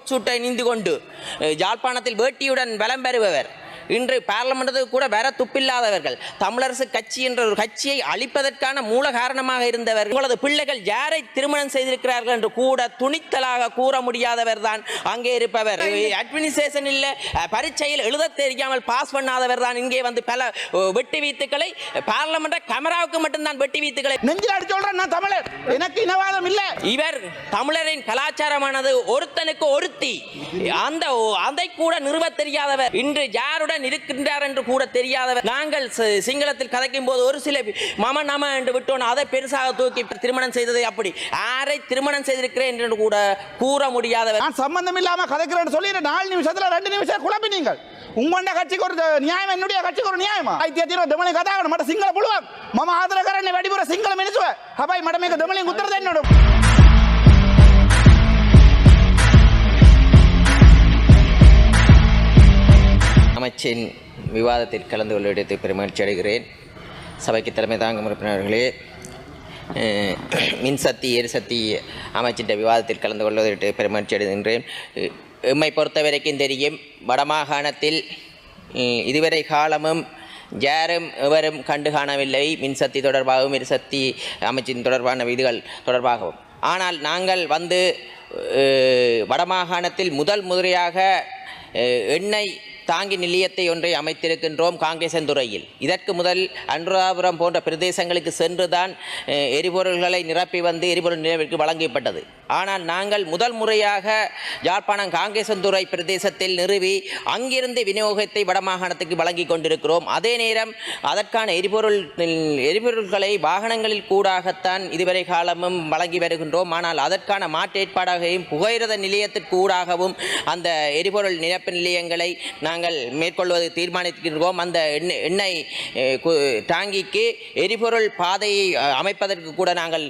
Code சூட்டை அணிந்து கொண்டு யாழ்ப்பாணத்தில் வேட்டியுடன் வலம் பெறுபவர் இன்று பார்லமெண்டத்துக்கு கூட வர துப்பில்லாதவர்கள், தமிழரசு கட்சி என்ற ஒரு கட்சியை அழிப்பதற்கான மூல காரணமாக இருந்தவர்கள், உங்களது பிள்ளைகள் யாரை திருமணம் செய்திருக்கிறார்கள் என்று கூட துணித்தலாக கூற முடியாதவர் தான் அங்கே இருப்பவர். அட்மினிஸ்ட்ரேஷன் இல்ல, பரீட்சையில் எழுத தெரியாமல் பாஸ் பண்ணாதவர் தான் இங்கே வந்து பல வெட்டி வீத்துக்களை பார்லமெண்ட் கேமராவுக்கு மட்டும்தான் வெட்டி வீத்துக்களை நெஞ்சில் அடிச்சு சொல்றேன். நான் தமிழர், எனக்கு இனவாதம் இல்லை. இவர் தமிழரின் கலாச்சாரமானது ஒருத்தனுக்கு ஒருத்தி, அதை கூட நிறுவ தெரியாதவர், இன்று யாருடன் இருக்கின்றார் என்று கூட தெரியாதவர். நாங்கள் சிங்களத்தில் கதைக்கும் போது ஒரு சில மம நம என்று விட்டோம், அதை பெருசாக தூக்கி திருமணம் செய்ததை அப்படி யாரை திருமணம் செய்திருக்கிறேன் என்று கூட கூற முடியாதவர். நான் சம்பந்தம் இல்லாம கதைக்கிறேன்னு சொல்லி 4 நிமிஷத்துல 2 நிமிஷம் குழப்பினீங்க. உங்களோட கட்சிக்கு ஒரு நியாயம், என்னுடைய கட்சிக்கு ஒரு நியாயமா? ஐத்தியத்தின் கதாகணும் மட்ட சிங்கள புழுவம் மம ஆதரகரனை வெடிபுற சிங்கள மினிசுவ ஹபாய் மடமேக தமிழையும் குத்துறது என்னோட அமைச்சின் விவாதத்தில் கலந்து கொள்ள இடத்தை பெருமகிழ்ச்சி அடைகிறேன். சபைக்கு தலைமை தாங்கும் உறுப்பினர்களே, மின்சக்தி எரிசக்தி அமைச்சின் விவாதத்தில் கலந்து கொள்வதற்கு பெருமகிழ்ச்சி அடைகின்றேன். எம்மை பொறுத்த வரைக்கும் தெரியும், வடமாகாணத்தில் இதுவரை காலமும் யாரும் எவரும் கண்டு காணவில்லை மின்சக்தி தொடர்பாகவும் எரிசக்தி அமைச்சின் தொடர்பான விதிகள் தொடர்பாகவும். ஆனால் நாங்கள் வந்து வடமாகாணத்தில் முதல் முறையாக எண்ணெய் தாங்கி நிலையத்தை ஒன்றை அமைத்திருக்கின்றோம் காங்கேசன்துறையில். இதற்கு முதல் அனுராபுரம் போன்ற பிரதேசங்களுக்கு சென்றுதான் எரிபொருள்களை நிரப்பி வந்து எரிபொருள் நிலையத்திற்கு வழங்கப்பட்டது. ஆனால் நாங்கள் முதல் முறையாக யாழ்ப்பாணம் காங்கேசன்துறை பிரதேசத்தில் நிறுவி அங்கிருந்து விநியோகத்தை வடமாகாணத்துக்கு வழங்கி கொண்டிருக்கிறோம். அதே நேரம் அதற்கான எரிபொருள்களை வாகனங்களில் கூடாகத்தான் இதுவரை காலமும் வழங்கி வருகின்றோம். ஆனால் அதற்கான மாற்றேற்பாடாகவும் புகையிரத நிலையத்திற்கு ஊடாகவும் அந்த எரிபொருள் நிரப்பு நிலையங்களை நாங்கள் மேற்கொள்வது தீர்மானிக்கின்றோம். அந்த எண்ணெய் டாங்கிக்கு எரிபொருள் பாதையை அமைப்பதற்கு கூட நாங்கள்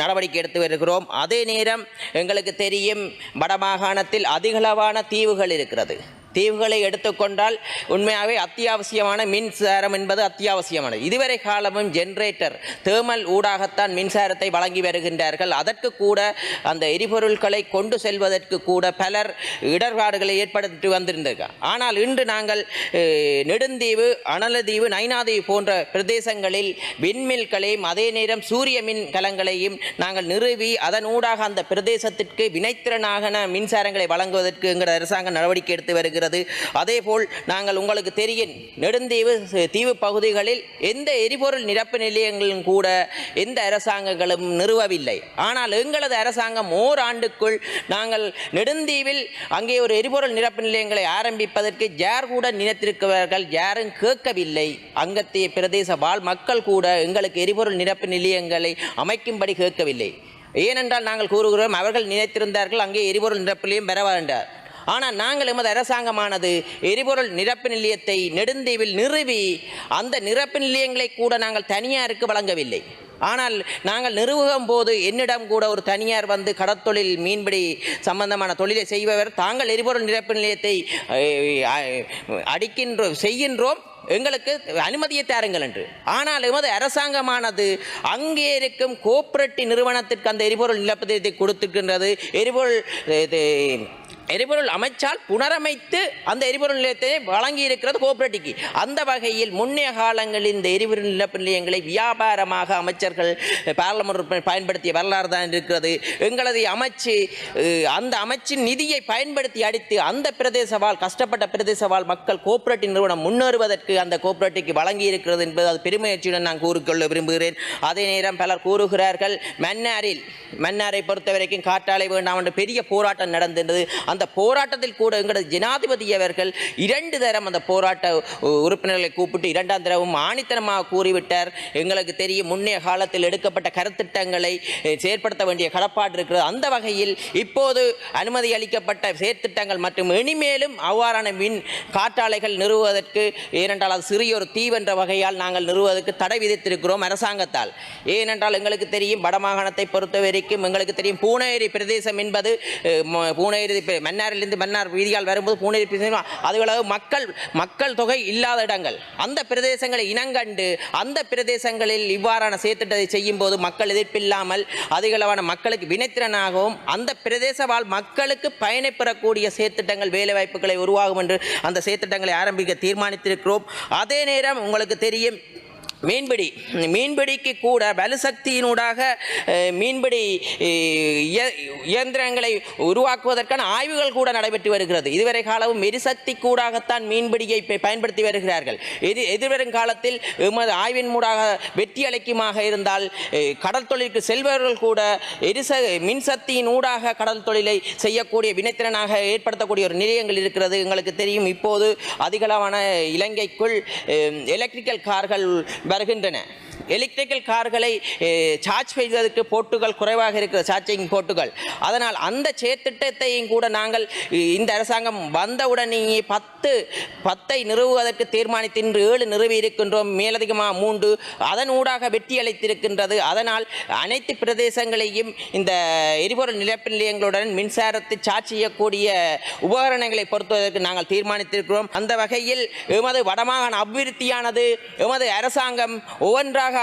நடவடிக்கை எடுத்து வருகிறோம். அதே நேரம் எங்களுக்கு தெரியும், வடமாகாணத்தில் அதிகளவான தீவுகள் இருக்கிறது. தீவுகளை எடுத்துக்கொண்டால் உண்மையாகவே அத்தியாவசியமான மின்சாரம் என்பது அத்தியாவசியமானது. இதுவரை காலமும் ஜெனரேட்டர் தேர்மல் ஊடாகத்தான் மின்சாரத்தை வழங்கி வருகின்றார்கள். அதற்கு கூட அந்த எரிபொருட்களை கொண்டு செல்வதற்கு கூட பலர் இடர்பாடுகளை ஏற்படுத்தி வந்திருந்தார்கள். ஆனால் இன்று நாங்கள் நெடுந்தீவு, அனலதீவு, நைனாதீவு போன்ற பிரதேசங்களில் விண்மில்களையும் அதே நேரம் சூரிய மின் கலங்களையும் நாங்கள் நிறுவி அதன் ஊடாக அந்த பிரதேசத்திற்கு வினைத்திறனாக மின்சாரங்களை வழங்குவதற்கு எங்கள் அரசாங்கம் நடவடிக்கை எடுத்து வருகிறது. அதேபோல் நாங்கள் உங்களுக்கு தெரியும், நெடுந்தீவு தீவு பகுதிகளில் எந்த எரிபொருள் நிரப்பு நிலையங்களும் கூட எந்த அரசாங்கங்களும் நிறுவவில்லை. ஆனால் எங்களது அரசாங்கம் ஓராண்டுக்குள் நாங்கள் நெடுந்தீவில் அங்கே ஒரு எரிபொருள் நிரப்பு நிலையங்களை ஆரம்பிப்பதற்கு யார் கூட நினைத்திருக்கிறார்கள், யாரும் கேட்கவில்லை. அங்கத்திய பிரதேச வாழ் மக்கள் கூட எங்களுக்கு எரிபொருள் நிரப்பு நிலையங்களை அமைக்கும்படி கேட்கவில்லை. ஏனென்றால் நாங்கள் கூறுகிறோம், அவர்கள் நினைத்திருந்தார்கள் அங்கே எரிபொருள் நிரப்பு நிலையம் பெற வேண்டார். ஆனால் நாங்கள் எமது அரசாங்கமானது எரிபொருள் நிரப்பு நிலையத்தை நெடுந்தீவில் நிறுவி அந்த நிரப்பு நிலையங்களை கூட நாங்கள் தனியாருக்கு வழங்கவில்லை. ஆனால் நாங்கள் நிறுவும் போது என்னிடம் கூட ஒரு தனியார் வந்து கடற்தொழில் மீன்பிடி சம்பந்தமான தொழிலை செய்பவர், தாங்கள் எரிபொருள் நிரப்பு நிலையத்தை செய்கின்றோம், எங்களுக்கு அனுமதியை தாருங்கள் என்று. ஆனால் எமது அரசாங்கமானது அங்கே இருக்கும் கோஆபரேட்டிவ் நிறுவனத்திற்கு அந்த எரிபொருள் நிரப்பு நிலையத்தை கொடுத்திருக்கின்றது. எரிபொருள் அமைச்சால் புனரமைத்து அந்த எரிபொருள் நிலையத்தை வழங்கி இருக்கிறது கோஆபரேட்டிவ்க்கு. அந்த வகையில் முன்னைய காலங்களில் இந்த எரிபொருள் நிரப்பு நிலையங்களை வியாபாரமாக அமைச்சர்கள் பார்லமெண்ட் பயன்படுத்திய வரலாறு தான் இருக்கிறது. எங்களது அமைச்சு அந்த அமைச்சின் நிதியை பயன்படுத்தி அடித்து அந்த பிரதேசவாழ் கஷ்டப்பட்ட பிரதேசவாழ் மக்கள் கோஆபரேட்டிவ் நிறுவனம் முன்னேறுவதற்கு அந்த கோஆபரேட்டிவ்க்கு வழங்கி இருக்கிறது என்பது அது பெருமையுடன் நான் கூறிக்கொள்ள விரும்புகிறேன். அதே நேரம் பலர் கூறுகிறார்கள், மன்னாரை பொறுத்தவரைக்கும் காற்றாலை வேண்டாம் என்று பெரிய போராட்டம் நடந்தது. அந்த போராட்டத்தில் கூட எங்களது ஜனாதிபதி அவர்கள் 2 தரம் அந்த போராட்ட உறுப்பினர்களை கூப்பிட்டு 2ஆம் தரவும் ஆணித்தனமாக கூறிவிட்டார். எங்களுக்கு தெரியும், முன்னைய காலத்தில் எடுக்கப்பட்ட கருத்திட்டங்களை செயற்படுத்த வேண்டிய கடப்பாடு இருக்கிறது. அந்த வகையில் இப்போது அனுமதி அளிக்கப்பட்ட செயற்திட்டங்கள் மற்றும் இனிமேலும் அவ்வாறான மின் காற்றாலைகள் நிறுவுவதற்கு, ஏனென்றால் ஏனென்றால் அது சிறிய ஒரு தீவு என்ற வகையால் நாங்கள் நிறுவுவதற்கு தடை விதித்திருக்கிறோம் அரசாங்கத்தால். ஏனென்றால் எங்களுக்கு தெரியும் வடமாகாணத்தை பொறுத்த வரைக்கும் எங்களுக்கு தெரியும் பூனேரி பிரதேசம் என்பது பூனேரி மன்னாரிலிருந்து மன்னார் வீதியால் வரும்போது பூனேரி பிரதேசம் அதுகளவு மக்கள் தொகை இல்லாத இடங்கள். அந்த பிரதேசங்களை இனங்கண்டு அந்த பிரதேசங்களில் இவ்வாறான செயற்திட்டத்தை செய்யும் போது மக்கள் எதிர்ப்பில்லாமல் அதிகளவான மக்களுக்கு வினைத்திறனாகவும் அந்த பிரதேச வாழ் மக்களுக்கு பயனை பெறக்கூடிய செயற்திட்டங்கள் வேலைவாய்ப்புகளை உருவாகும் என்று அந்த செயற்திட்டங்களை ஆரம்பிக்க தீர்மானித்திருக்கிறோம். அதே நேரம் உங்களுக்கு தெரியும் மீன்பிடிக்கு கூட வலுசக்தியினூடாக மீன்பிடி இயந்திரங்களை உருவாக்குவதற்கான ஆய்வுகள் கூட நடைபெற்று வருகிறது. இதுவரை காலமும் எரிசக்தி கூடாகத்தான் மீன்பிடியை பயன்படுத்தி வருகிறார்கள். எதிர்வரும் காலத்தில் எமது ஆய்வின் மூடாக வெற்றி அளிக்குமாக இருந்தால் கடல் தொழிலுக்கு செல்பவர்கள் கூட மின்சக்தியின் ஊடாக கடல் தொழிலை செய்யக்கூடிய வினைத்திறனாக ஏற்படுத்தக்கூடிய ஒரு நிலையங்கள் இருக்கிறது. எங்களுக்கு தெரியும் இப்போது அதிகளவான இலங்கைக்குள் எலக்ட்ரிக்கல் கார்கள் வருகின்றன. எலக்ட்ரிக்கல் கார்களை சார்ஜ் செய்வதற்கு போட்டுகள் குறைவாக இருக்கிற சார்ஜிங் போட்டுகள். அதனால் அந்த செயற்திட்டத்தையும் கூட நாங்கள் இந்த அரசாங்கம் வந்தவுடனேயே 10 நிறுவுவதற்கு தீர்மானித்து இன்று 7 நிறுவி இருக்கின்றோம். மேலதிகமாக 3 அதன் ஊடாக வெற்றி அளித்திருக்கின்றது. அதனால் அனைத்து பிரதேசங்களையும் இந்த எரிபொருள் நிரப்பு நிலையங்களுடன் மின்சாரத்தை சார்ஜ் செய்யக்கூடிய உபகரணங்களை பொறுத்துவதற்கு நாங்கள் தீர்மானித்திருக்கிறோம். அந்த வகையில் எமது வடமாகாண அபிவிருத்தியானது எமது அரசாங்கம் ஒவ்வொன்றாக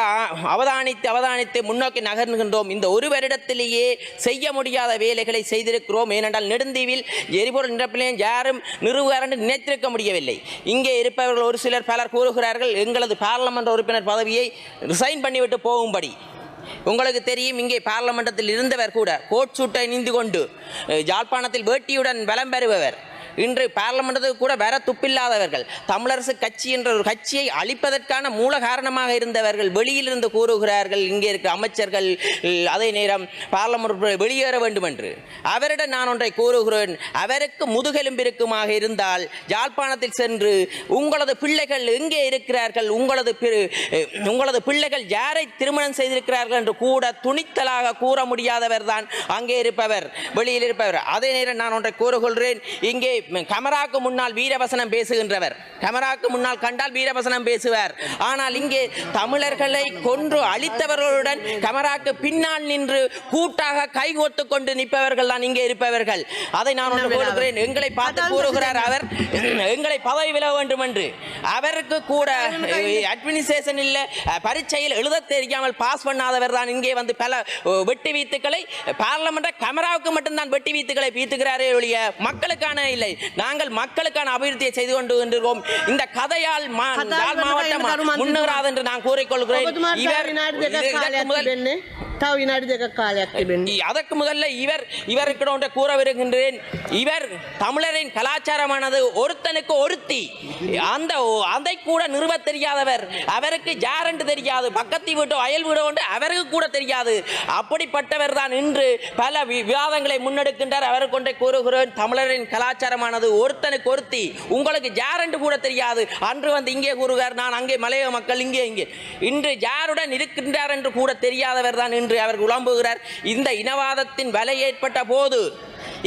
அவதானித்து முன்னோக்கி நகர்கின்றோம். இந்த ஒரு வருடத்திலேயே செய்ய முடியாத வேலைகளை செய்திருக்கிறோம். ஏனென்றால் நெடுந்தீவில் எரிபொருள் நிரப்பிலையும் யாரும் நிறுவுவார் என்று நினைத்திருக்க முடியவில்லை. இங்கே இருப்பவர்கள் ஒரு சிலர் பலர் கூறுகிறார்கள் எங்களது பாராளுமன்ற உறுப்பினர் பதவியை ரிசைன் பண்ணிவிட்டு போகும்படி. உங்களுக்கு தெரியும் இங்கே பாராளுமன்றத்தில் இருந்தவர் கூட கோட் சூட்டை அணிந்து கொண்டு யாழ்ப்பாணத்தில் வேட்டியுடன் வலம் பெறுபவர் இன்று பாராளுமன்றத்துக்கு கூட வர துப்பில்லாதவர்கள். தமிழரசு கட்சி என்ற ஒரு கட்சியை அழிப்பதற்கான மூல காரணமாக இருந்தவர்கள் வெளியிலிருந்து கூறுகிறார்கள் இங்கே இருக்கிற அமைச்சர்கள் அதே நேரம் பாராளுமன்ற வெளியேற வேண்டும் என்று. அவரிடம் நான் ஒன்றை கூறுகிறேன், அவருக்கு முதுகெலும்பிற்குமாக இருந்தால் யாழ்ப்பாணத்தில் சென்று உங்களது பிள்ளைகள் எங்கே இருக்கிறார்கள், உங்களது பிள்ளைகள் யாரை திருமணம் செய்திருக்கிறார்கள் என்று கூட துணித்தலாக கூற முடியாதவர் தான் அங்கே இருப்பவர், வெளியில் இருப்பவர். அதே நேரம் நான் ஒன்றை கூறுகிறேன், இங்கே கமராக்கு முன்னால் வீரவசனம் பேசுகின்றவர், கமராக்கு முன்னால் கண்டால் வீரவசனம் பேசுவார். ஆனால் இங்கே தமிழர்களை கொன்று அழித்தவர்களுடன் கமராக்கு பின்னால் நின்று கூட்டாக கைகோத்து கொண்டு நிற்பவர்கள் தான் இங்கே இருப்பவர்கள். அதை நான் ஒன்று கூறுகிறேன், எங்களை பார்த்து கூறுகிறார் அவர் எங்களை பதவி விலக வேண்டும் என்று. அவருக்கு கூட அட்மினிஸ்ட்ரேஷன் இல்லை, பரீட்சையில் எழுத தெரியாமல் பாஸ் பண்ணாதவர் தான் இங்கே வந்து பல வெட்டி வீத்துக்களை பார்லமெண்ட் கமராவுக்கு மட்டும்தான் வெட்டி வீத்துக்களை வீத்துகிறாரே ஒழிய மக்களுக்கான இல்லை. நாங்கள் மக்களுக்கான அபிவிருத்தியை செய்து கொண்டு இருக்கிறோம். இந்த கதையால் மாவட்டம் முன்னேறாது என்று நான் கூறிக்கொள்கிறேன். அதற்கு முதல்ல இவருக்கு கூற வருகின்றேன், இவர் தமிழரின் கலாச்சாரமானது ஒருத்தனுக்கு ஒருத்தி, அதை கூட நிறுவ தெரியாதவர், அவருக்கு யாரென்று தெரியாது, பக்கத்து வீட்டோ அயல் வீடோ அவருக்கு கூட தெரியாது. அப்படிப்பட்டவர் தான் இன்று பல விவாதங்களை முன்னெடுக்கின்றார். அவருக்கு ஒன்றை கூறுகிறேன், தமிழரின் கலாச்சாரமானது ஒருத்தனுக்கு ஒருத்தி, உங்களுக்கு யாரென்று கூட தெரியாது. அன்று வந்து இங்கே கூறுகிறார், நான் அங்கே மலைய மக்கள் இங்கே இன்று யாருடன் இருக்கின்றார் என்று கூட தெரியாதவர் தான் இன்று அவர் உலம்புகிறார். இந்த இனவாதத்தின் வலை ஏற்பட்ட போது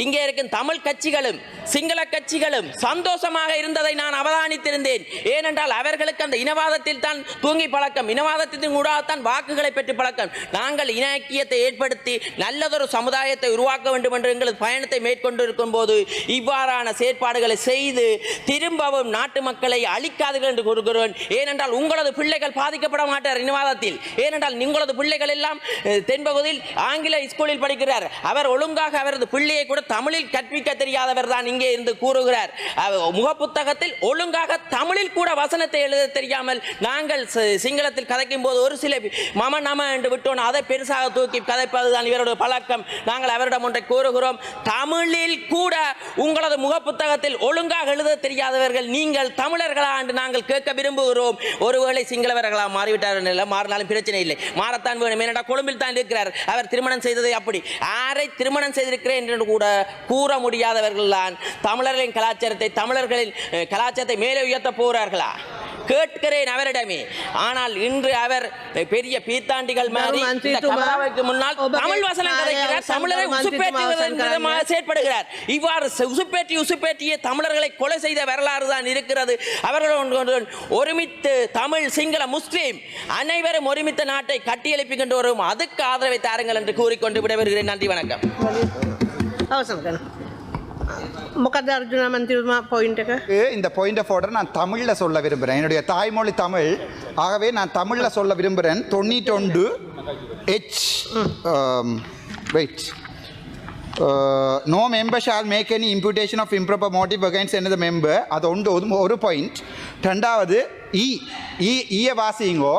இங்கே இருக்கும் தமிழ் கட்சிகளும் சிங்கள கட்சிகளும் சந்தோஷமாக இருந்ததை நான் அவதானித்திருந்தேன். ஏனென்றால் அவர்களுக்கு அந்த இனவாதத்தில் தான் தூங்கி பழக்கம், இனவாதத்தின் ஊடாகத்தான் வாக்குகளை பெற்று பழக்கம். நாங்கள் இன ஐக்கியத்தை ஏற்படுத்தி நல்லதொரு சமுதாயத்தை உருவாக்க வேண்டும் என்று எங்களது பயணத்தை மேற்கொண்டிருக்கும் போது இவ்வாறான செயற்பாடுகளை செய்து திரும்பவும் நாட்டு மக்களை அழிக்காதீர்கள் என்று கூறுகிறேன். ஏனென்றால் உங்களது பிள்ளைகள் பாதிக்கப்பட மாட்டார் இனவாதத்தில். ஏனென்றால் உங்களது பிள்ளைகள் எல்லாம் தென்பகுதியில் ஆங்கில ஸ்கூலில் படிக்கிறார். அவர் ஒழுங்காக அவரது பிள்ளையை கூட தமிழில் கற்பிக்க தெரியாதவர் தான் இங்கே இருந்து கூறுகிறார். முகப்புத்தகத்தில் ஒழுங்காக தமிழில் கூட வசனத்தை எழுத தெரியாமல் நாங்கள் சிங்களத்தில் கதைக்கும் போது ஒரு சில மம நம என்று விட்டோம், அதை பெருசாக தூக்கி கதைப்பதுதான் இவருடைய பழக்கம். நாங்கள் அவரிடம் ஒன்றை கூறுகிறோம், தமிழில் கூட உங்களது முகப்புத்தகத்தில் ஒழுங்காக எழுத தெரியாதவர்கள் நீங்கள் தமிழர்களா என்று நாங்கள் கேட்க விரும்புகிறோம். ஒருவேளை சிங்களவர்களா மாறிவிட்டார்கள், மாறினாலும் பிரச்சனை இல்லை, மாறத்தான் வேணும். ஏனென்றால் கொழும்பில் தான் இருக்கிறார், அவர் திருமணம் செய்ததை அப்படி யாரை திருமணம் செய்திருக்கிறேன் என்று கூட கூற முடியாதவர்கள் தான் தமிழர்களின் கலாச்சாரத்தை மேலே உயர்த்த போகிறார்களா? கேட்கிறேன் அவரிடமே. ஆனால் இன்று அவர் பெரிய பீத்தாண்டிகள் மாதிரி இந்த கமராவுக்கு முன்னால் தமிழ் வசனம் கதைக்கிறார், தமிழரை உசுப்பேற்றுவதன் விதமாக செயற்படுகிறார். இவ்வாறு உசுப்பேற்றிய தமிழர்களை கொலை செய்த வரலாறு தான் இருக்கிறது. அவர்கள் ஒருமித்து தமிழ், சிங்கள, முஸ்லீம் அனைவரும் ஒருமித்த நாட்டை கட்டியெழுப்பிக் கொண்டு வரும். அதுக்கு ஆதரவை தாருங்கள் என்று கூறிக்கொண்டு விடைபெறுகிறேன். நன்றி, வணக்கம். මොකද අර්ජුන මන්ත්‍රීතුමා පොයින්ට් එක இந்த பாயிண்ட் ஆஃப் ஆர்டர் நான் தமிழில் சொல்ல விரும்புகிறேன். என்னுடைய தாய்மொழி தமிழ். ஆகவே நான் தமிழில் சொல்ல விரும்புகிறேன். 91 H wait no member shall make any imputation of improper motive against another member. அது ஒரு பாயிண்ட். ரெண்டாவது ஈய வாசிங்கோ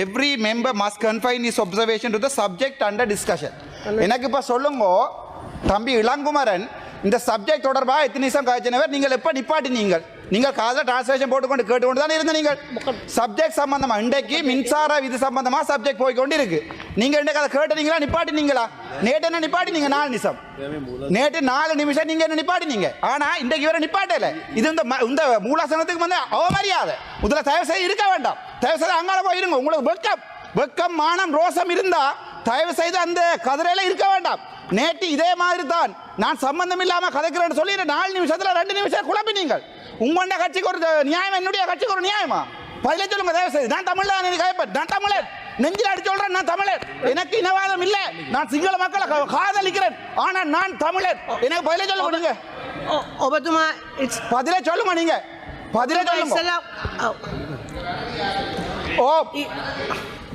every member must confine his observation to the subject under discussion. எனக்கு இப்போ சொல்லுங்க தம்பி இளங்குமரன், இந்த சப்ஜெக்ட் தொடர்பாக எத்தனை நிமிஷம் காய்ச்சினவர் நீங்கள் எப்போ நீங்கள் காதில் டிரான்ஸ்லேஷன் போட்டுக்கொண்டு கேட்டுக்கொண்டு தானே இருந்த நீங்கள் சப்ஜெக்ட் சம்பந்தமா இன்றைக்கு மின்சார விதி சம்பந்தமா சப்ஜெக்ட் போய்கொண்டு இருக்கு. நீங்கள் இன்றைக்கு அதை கேட்டுனீங்களா நிப்பாட்டினீங்களா? நேற்று என்ன நிப்பாட்டினீங்க 4 நிமிஷம். நேற்று 4 நிமிஷம் நீங்க என்ன நிப்பாட்டினீங்க. ஆனா இன்றைக்கு வேற நிப்பாட்டல. இது இந்த மூலாசனத்துக்கு வந்து அவமரியாதை. முதல்ல தயவு செய்து இருக்க வேண்டாம். தயவு செய்து அங்கால போய் இருங்க. உங்களுக்கு வெக்கம் மானம் ரோசம் இருந்தா தயவு செய்து அந்த கதிரையில இருக்க வேண்டாம். நேற்று இதே மாதிரி தான் நான் சம்பந்தம் இல்லாம கதைக்கிறேன்னு சொல்லி 4 நிமிஷத்துல 2 நிமிஷம் குழப்பினீங்கள். உங்களோட கட்சிக்கு ஒரு நியாயம், என்னுடைய கட்சிக்கு ஒரு நியாயமா? பதில சொல்லுங்க தயவு செய்து. நான் தமிழ் தான் கேட்பேன். நான் தமிழர், நெஞ்சில் அடிச்சு சொல்றேன். நான் தமிழர், எனக்கு இனவாதம் இல்லை. நான் சிங்கள மக்களை காதலிக்கிறேன். ஆனா நான் தமிழர். எனக்கு பதில சொல்லுங்க. நீங்க ඔබතුමා பதில சொல்லுங்க. நீங்க பதில சொல்லுங்க. ஓ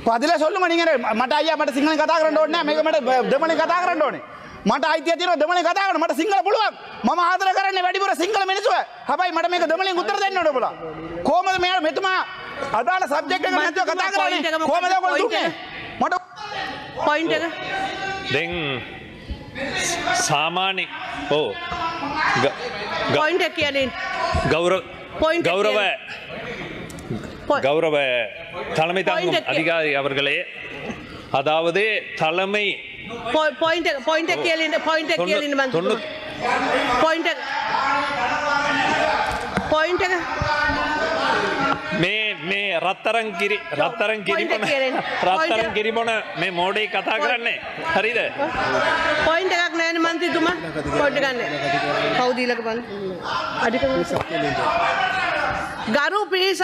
பதில சொல்லுங்க. நீங்க මට අයියා මට සිංහලෙන් කතා කරන්න ඕනේ නැහැ. මේක මට දෙමළෙන් කතා කරන්න ඕනේ. මට අයිතිය තියෙනවා දෙමළෙන් කතා කරන්න. මට සිංහල පුළුවන්. මම ආදර කරන්නේ වැඩිපුර සිංහල මිනිස්සුව. හැබැයි මට මේක දෙමළෙන් උත්තර දෙන්න ඕනේ ඔබලා. කොහමද මෙතුමා අදාළ සබ්ජෙක්ට් එක නැතුව කතා කරන්නේ? කොහමද ඔයගොල්ලෝ දුන්නේ? මට පොයින්ට් එක දැන් සාමාන්‍ය පොයින්ට් එක කියන්නේ கௌரவ தலைமை தாங்கும் அதிகாரி அவர்களே, அதாவது தலைமை පොයින්ට් එක කියලින්න පොයින්ට් එක මේ රත්තරන් කිරිබොන මේ මෝඩේ කතා කරන්නේ හරිද? පොයින්ට් එකක් නෑනේ මන්ත්‍රීතුමා. පොයින්ට් එකක් නෑ. කවුද ඊළඟ පන්ති? අධිකරණ ගරු පිරිස